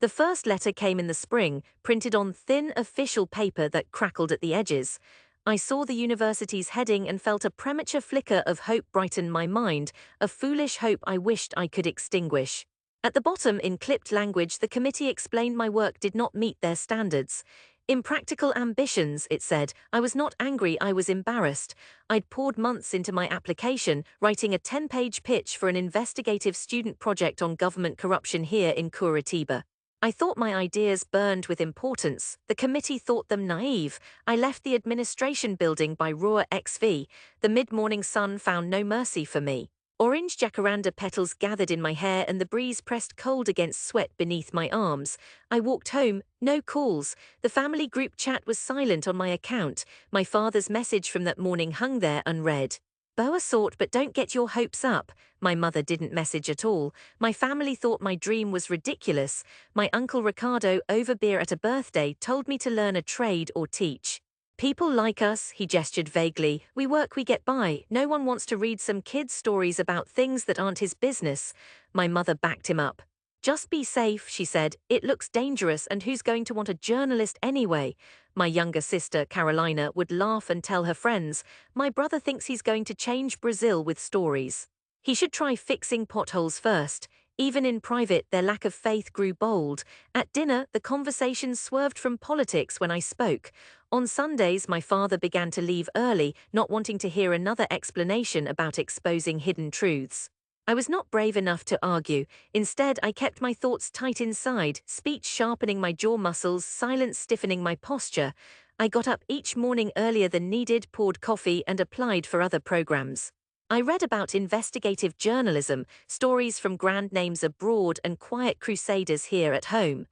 The first letter came in the spring, printed on thin official paper that crackled at the edges. I saw the university's heading and felt a premature flicker of hope brighten my mind, a foolish hope I wished I could extinguish. At the bottom, in clipped language, the committee explained my work did not meet their standards. Impractical ambitions, it said. I was not angry, I was embarrassed. I'd poured months into my application, writing a 10-page pitch for an investigative student project on government corruption here in Curitiba. I thought my ideas burned with importance. The committee thought them naive. I left the administration building by Rua XV. The mid-morning sun found no mercy for me. Orange jacaranda petals gathered in my hair and the breeze pressed cold against sweat beneath my arms. I walked home, no calls. The family group chat was silent on my account. My father's message from that morning hung there unread. Boa sought, but don't get your hopes up. My mother didn't message at all. My family thought my dream was ridiculous. My uncle Ricardo, over beer at a birthday, told me to learn a trade or teach. People like us, he gestured vaguely. We work, we get by. No one wants to read some kid's stories about things that aren't his business. My mother backed him up. Just be safe, she said. It looks dangerous, and who's going to want a journalist anyway? My younger sister, Carolina, would laugh and tell her friends, my brother thinks he's going to change Brazil with stories. He should try fixing potholes first. Even in private, their lack of faith grew bold. At dinner, the conversation swerved from politics when I spoke. On Sundays, my father began to leave early, not wanting to hear another explanation about exposing hidden truths. I was not brave enough to argue. Instead, I kept my thoughts tight inside, speech sharpening my jaw muscles, silence stiffening my posture. I got up each morning earlier than needed, poured coffee, and applied for other programs. I read about investigative journalism, stories from grand names abroad and quiet crusaders here at home.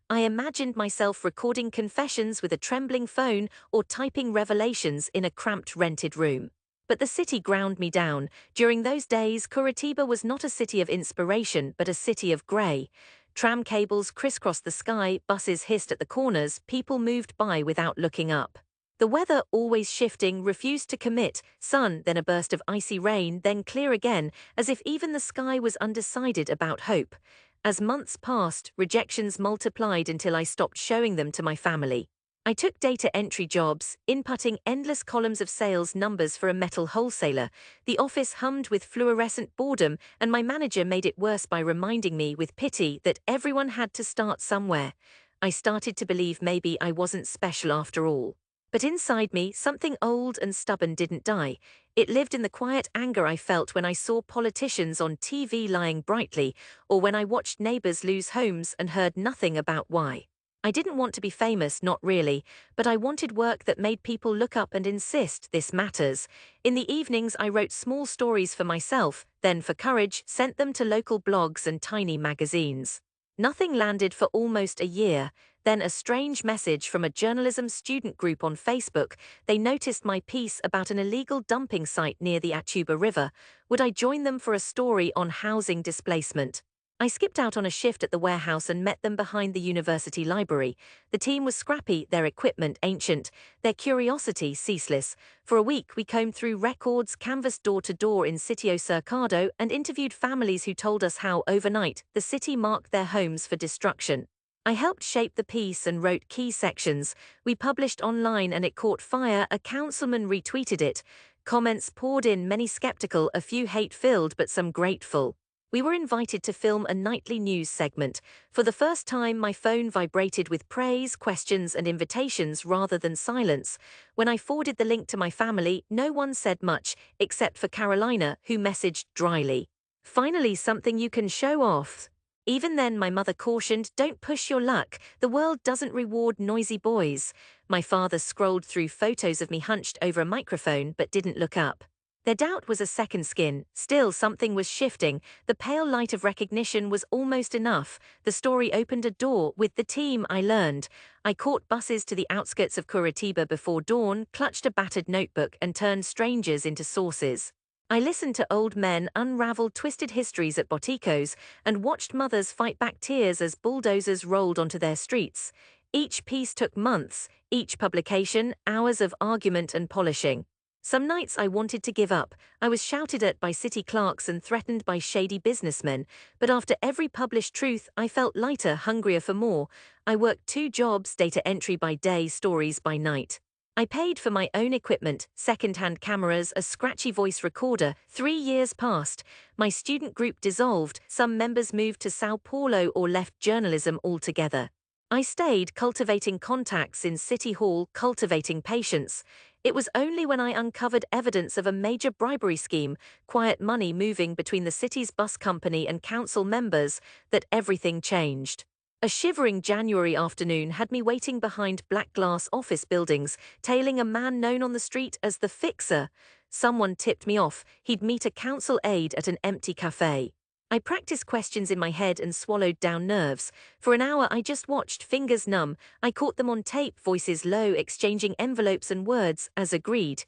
I imagined myself recording confessions with a trembling phone or typing revelations in a cramped rented room. But the city ground me down. During those days, Curitiba was not a city of inspiration, but a city of grey. Tram cables crisscrossed the sky, buses hissed at the corners, people moved by without looking up. The weather, always shifting, refused to commit. Sun, then a burst of icy rain, then clear again, as if even the sky was undecided about hope. As months passed, rejections multiplied until I stopped showing them to my family. I took data entry jobs, inputting endless columns of sales numbers for a metal wholesaler. The office hummed with fluorescent boredom, and my manager made it worse by reminding me with pity that everyone had to start somewhere. I started to believe maybe I wasn't special after all. But inside me, something old and stubborn didn't die. It lived in the quiet anger I felt when I saw politicians on TV lying brightly, or when I watched neighbors lose homes and heard nothing about why. I didn't want to be famous, not really, but I wanted work that made people look up and insist this matters. In the evenings, I wrote small stories for myself, then for courage, sent them to local blogs and tiny magazines. Nothing landed for almost a year. Then a strange message from a journalism student group on Facebook. They noticed my piece about an illegal dumping site near the Atuba River. Would I join them for a story on housing displacement? I skipped out on a shift at the warehouse and met them behind the university library. The team was scrappy, their equipment ancient, their curiosity ceaseless. For a week, we combed through records, canvassed door to door in Sitio Cercado, and interviewed families who told us how, overnight, the city marked their homes for destruction. I helped shape the piece and wrote key sections. We published online and it caught fire. A councilman retweeted it. Comments poured in, many skeptical, a few hate-filled, but some grateful. We were invited to film a nightly news segment. For the first time, my phone vibrated with praise, questions, and invitations rather than silence. When I forwarded the link to my family, no one said much, except for Carolina, who messaged dryly, "Finally something you can show off." Even then, my mother cautioned, "Don't push your luck. The world doesn't reward noisy boys." My father scrolled through photos of me hunched over a microphone but didn't look up. Their doubt was a second skin. Still, something was shifting. The pale light of recognition was almost enough. The story opened a door. With the team, I learned. I caught buses to the outskirts of Curitiba before dawn, clutched a battered notebook, and turned strangers into sources. I listened to old men unravel twisted histories at boticos and watched mothers fight back tears as bulldozers rolled onto their streets. Each piece took months, each publication hours of argument and polishing. Some nights I wanted to give up. I was shouted at by city clerks and threatened by shady businessmen, but after every published truth, I felt lighter, hungrier for more. I worked 2 jobs, data entry by day, stories by night. I paid for my own equipment, second-hand cameras, a scratchy voice recorder. 3 years passed. My student group dissolved, some members moved to Sao Paulo or left journalism altogether. I stayed, cultivating contacts in City Hall, cultivating patience. It was only when I uncovered evidence of a major bribery scheme, quiet money moving between the city's bus company and council members, that everything changed. A shivering January afternoon had me waiting behind black glass office buildings, tailing a man known on the street as the Fixer. Someone tipped me off. He'd meet a council aide at an empty cafe. I practiced questions in my head and swallowed down nerves. For an hour I just watched, fingers numb. I caught them on tape, voices low, exchanging envelopes and words, as agreed.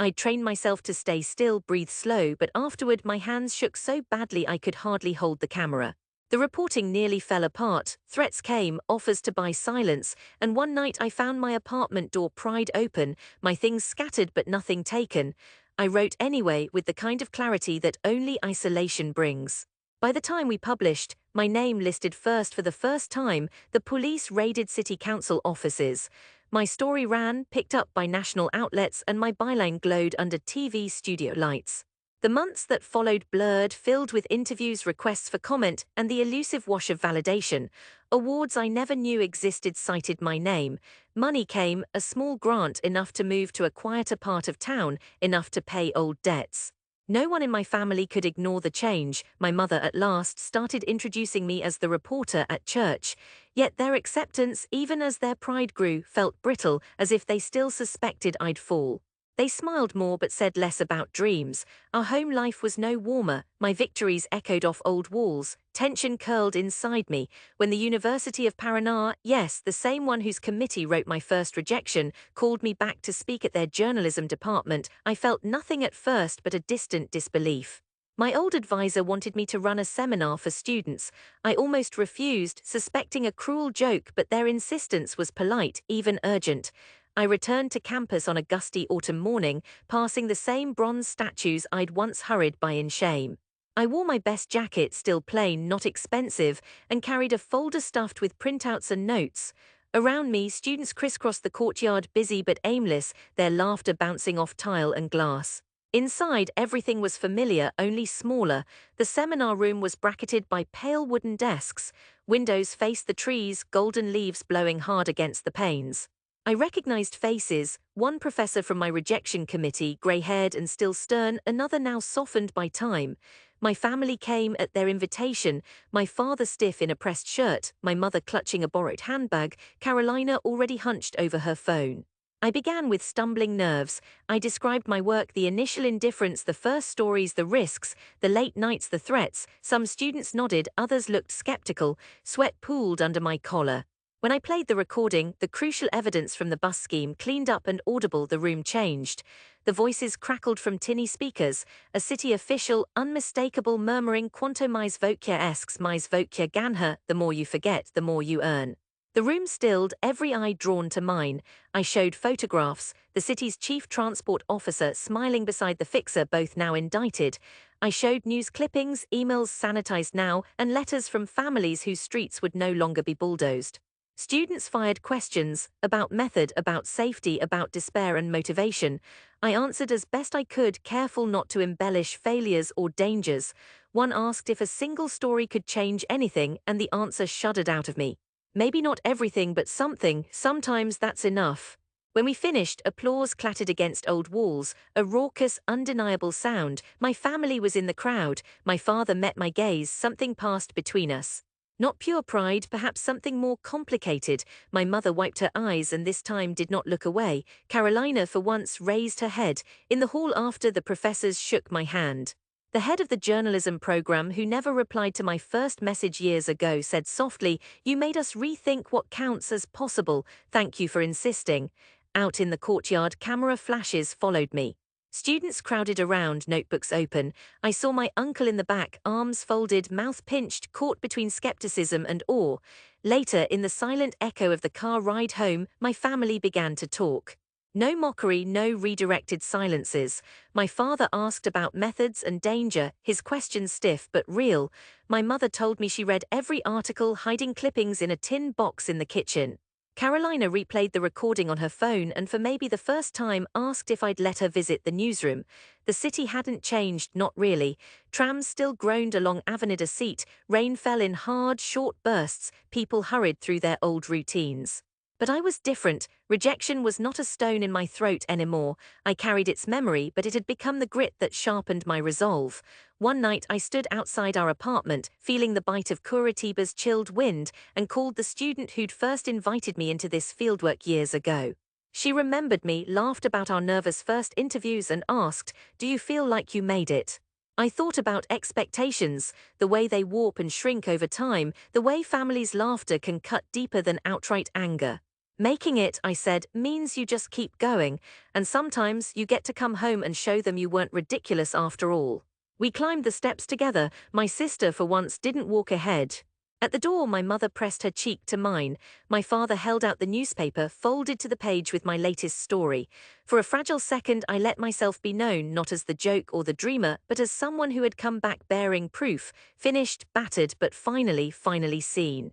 I trained myself to stay still, breathe slow, but afterward my hands shook so badly I could hardly hold the camera. The reporting nearly fell apart. Threats came, offers to buy silence, and one night I found my apartment door pried open, my things scattered but nothing taken. I wrote anyway, with the kind of clarity that only isolation brings. By the time we published, my name listed first for the first time, the police raided city council offices. My story ran, picked up by national outlets, and my byline glowed under TV studio lights. The months that followed blurred, filled with interviews, requests for comment, and the elusive wash of validation. Awards I never knew existed cited my name. Money came, a small grant, enough to move to a quieter part of town, enough to pay old debts. No one in my family could ignore the change. My mother at last started introducing me as the reporter at church. Yet their acceptance, even as their pride grew, felt brittle, as if they still suspected I'd fall. They smiled more but said less about dreams. Our home life was no warmer. My victories echoed off old walls. Tension curled inside me. When the University of Paraná, yes, the same one whose committee wrote my first rejection, called me back to speak at their journalism department, I felt nothing at first but a distant disbelief. My old advisor wanted me to run a seminar for students. I almost refused, suspecting a cruel joke, but their insistence was polite, even urgent. I returned to campus on a gusty autumn morning, passing the same bronze statues I'd once hurried by in shame. I wore my best jacket, still plain, not expensive, and carried a folder stuffed with printouts and notes. Around me, students crisscrossed the courtyard, busy but aimless, their laughter bouncing off tile and glass. Inside, everything was familiar, only smaller. The seminar room was bracketed by pale wooden desks. Windows faced the trees, golden leaves blowing hard against the panes. I recognized faces, one professor from my rejection committee, grey-haired and still stern, another now softened by time. My family came at their invitation, my father stiff in a pressed shirt, my mother clutching a borrowed handbag, Carolina already hunched over her phone. I began with stumbling nerves. I described my work, the initial indifference, the first stories, the risks, the late nights, the threats. Some students nodded, others looked skeptical. Sweat pooled under my collar. When I played the recording, the crucial evidence from the bus scheme cleaned up and audible, the room changed. The voices crackled from tinny speakers, a city official, unmistakable, murmuring quanto mais vocia esques mais vocia ganha, the more you forget, the more you earn. The room stilled, every eye drawn to mine. I showed photographs, the city's chief transport officer smiling beside the Fixer, both now indicted. I showed news clippings, emails sanitized now, and letters from families whose streets would no longer be bulldozed. Students fired questions about method, about safety, about despair and motivation. I answered as best I could, careful not to embellish failures or dangers. One asked if a single story could change anything, and the answer shuddered out of me. Maybe not everything, but something. Sometimes that's enough. When we finished, applause clattered against old walls, a raucous, undeniable sound. My family was in the crowd. My father met my gaze, something passed between us. Not pure pride, perhaps something more complicated. My mother wiped her eyes and this time did not look away. Carolina for once raised her head. In the hall after, the professors shook my hand. The head of the journalism program, who never replied to my first message years ago, said softly, "You made us rethink what counts as possible. Thank you for insisting." Out in the courtyard, camera flashes followed me. Students crowded around, notebooks open. I saw my uncle in the back, arms folded, mouth pinched, caught between skepticism and awe. Later, in the silent echo of the car ride home, my family began to talk. No mockery, no redirected silences. My father asked about methods and danger, his questions stiff but real. My mother told me she read every article, hiding clippings in a tin box in the kitchen. Carolina replayed the recording on her phone and for maybe the first time asked if I'd let her visit the newsroom. The city hadn't changed, not really. Trams still groaned along Avenida Seat, rain fell in hard, short bursts, people hurried through their old routines. But I was different. Rejection was not a stone in my throat anymore. I carried its memory, but it had become the grit that sharpened my resolve. One night I stood outside our apartment, feeling the bite of Curitiba's chilled wind, and called the student who'd first invited me into this fieldwork years ago. She remembered me, laughed about our nervous first interviews, and asked, "Do you feel like you made it?" I thought about expectations, the way they warp and shrink over time, the way families' laughter can cut deeper than outright anger. Making it, I said, means you just keep going, and sometimes you get to come home and show them you weren't ridiculous after all. We climbed the steps together. My sister, for once, didn't walk ahead. At the door, my mother pressed her cheek to mine. My father held out the newspaper, folded to the page with my latest story. For a fragile second, I let myself be known not as the joke or the dreamer, but as someone who had come back bearing proof, finished, battered, but finally seen.